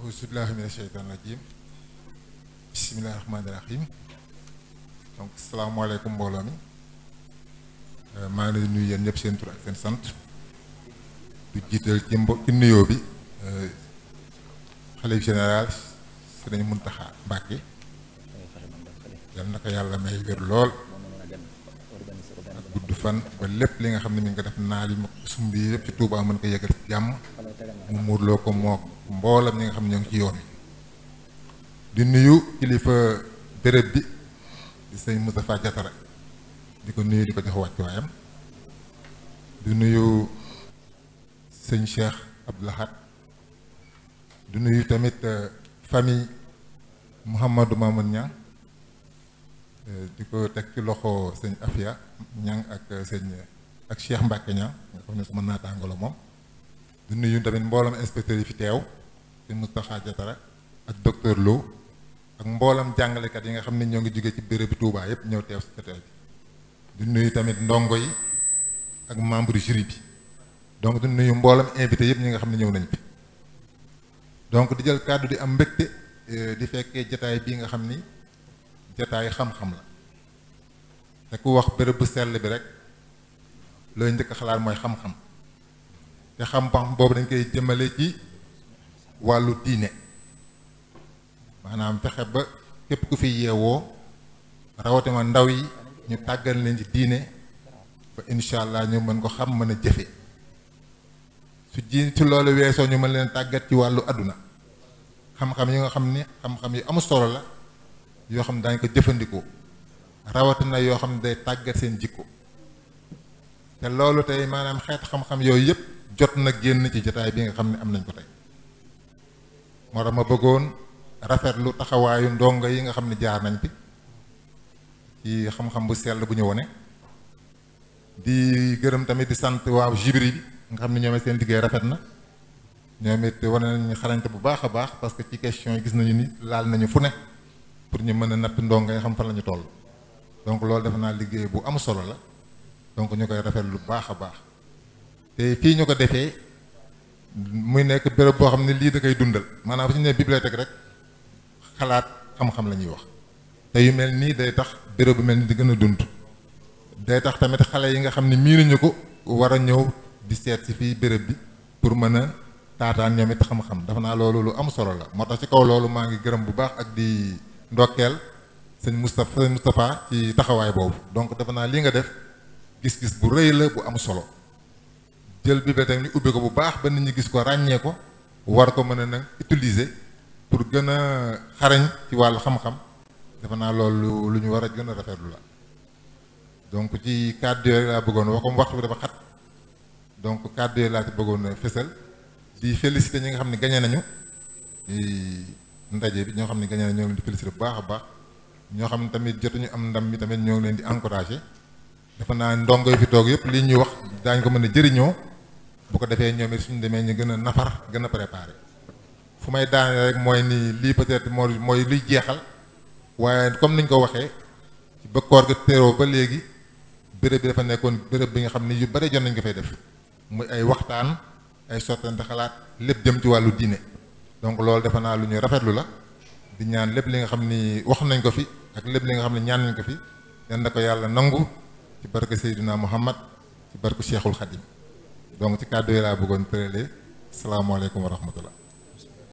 auzubillahi mina sheytaan rajim bismillahi rahmaani rahim. Donc salaamaaleykum mbooloo mi maa ngi leen nuyu yéen ñëpp seen tur ak seen sant du jiital ci nuyoo bi xalifa général Sëriñ Muntaxa Mbàkke yal na ko yàlla may wér lool ak gudd fan ba lépp li nga xam ne mi ngi ko def naal yi sumb yi yëpp ci Tuubaa mën ko yëgal ci jàmm mu muurloo ko moo mboolam ñi nga xam ne ñoo ngi ci yoon wi di nuyu kilifa béréb bi di sëñ Moustapha Diatara di ko nuyu di ko jox wàccuwaayam di nuyu sëñ Cheikh Abdou Lahad di nuyu tamit famille Mouhamadou Mamoun Niang di ko teg ci loxo sëñ Afia Niang ak sëñ ak Cheikh Mbacke Niang nga xam ne sama naataango la moom di nuyu tamit mboolam inspecteur yi fi teew sëñ Moustapha Diatara ak docteur Lo ak mboolam jàngalekat yi nga xam ne ñoo ngi jóge ci béréb bi Touba yëpp ñëw teew si jotaay bi di nuyu tamit ndongo yi ak membre jury bi donc di nuyu mboolam invité yëpp ñi nga xam ne ñëw nañ fi donc di jël kàddu di am mbégte di fekkee jataay bii nga xam ni jataay xam-xam la te ku wax béréb bu sell bi rek looy njëkk xalaat mooy xam-xam te xam-xam boobu dañ koy jëmale ci wàllu diine maanaam fexe ba képp ku fi yeewoo rawatina ndaw yi ñu tàggal leen ci diine ba incha allah ñu mën ko xam mën a jëfe su loolu weesoo ñu mën leen tàggat ci wàllu àdduna xam-xam yi nga xam ni xam-xam yu am solo la yoo xam ne daañu ko jëfandikoo rawatina yoo xam ne day tàggat seen jikko te loolu tey maanaam xeet xam-xam yooyu yëpp jot na génn ci jotaay bi nga xam ne am nañ ko tey moo tax ma bëggoon rafetlu taxawaayu ndongo yi nga xam ne jaar nañ fi ci xam-xam bu sell bu ñu wone di gërëm tamit di sant waaw jury bi nga xam ne ñoom seen liggéey rafet na ñoom it wane nañu xarañte bu baax a baax parce que ci question yi gis nañu ni laal nañu fu ne pour ñu mën a natt ndongo yi nga xam fan la ñu toll donc loolu defe naa liggéey bu am solo la donc ñu koy rafetlu bu baax a baax te fii ñu ko defee muy nekk béréb boo xam ne lii da koy dundal maanaam fu ñu nee bibliothèque rek xalaat xam-xam la ñuy wax te yu mel nii day tax béréb bu mel ni di gën a dund day tax tamit xale yi nga xam ne miinuñu ko war a ñëw di seet si fii béréb bi pour mën a taataan ñoom it xam-xam dafa naa loolu lu am solo la moo tax ci kaw loolu maa ngi gërëm bu baax ak di ndokkeel sëñ Moustapha ci taxawaay boobu donc dafa naa li nga def gis-gis bu rëy la bu am solo jël bibliothèque ni ubbi ko bu baax ba nit ñi gis ko ràññee ko war ko mën a nag utiliser pour gën a xarañ ci wàllu xam-xam dafa naa loolu lu ñu war a gën a rafetlu la donc ci kàddu yooyu laa bëggoon wax comme waxtu bi dafa xat donc kàddu yooyu laa ci bëggoon fësal di féliciter ñi nga xam ne gañe nañu di ndaje bi ñoo xam ne gañe nañu ñoo ngi leen di féliciter bu baax a baax ñoo xam ne tamit jotuñu am ndam mi tamit ñoo ngi leen di encourager dafa naa ndongo yi fi toog yëpp lii ñuy wax daañ ko mën a jëriñoo bu ko defee ñoom it suñu demee ñu gën a nafar gën a préparer fu may daane rek mooy ni lii peut-être mooy luy jeexal waaye comme niñ ko waxee ci ba koor ga teeroo ba léegi béréb bi dafa nekkoon béréb bi nga xam ne yu bare jot nañ ko fay def muy ay waxtaan ay sottante xalaat lépp jëm ci wàllu diine donc loolu defe naa lu ñuy rafetlu la di ñaan lépp li nga xam ni wax nañ ko fi ak lépp li nga xam ne ñaan nañ ko fi yal na ko yàlla nangu ci barke Seydina Muhammad ci barke Cheikhul Khadim donc ci kàddu yi laa bëggoon tëralee salaamaaleykum wa rahmatullah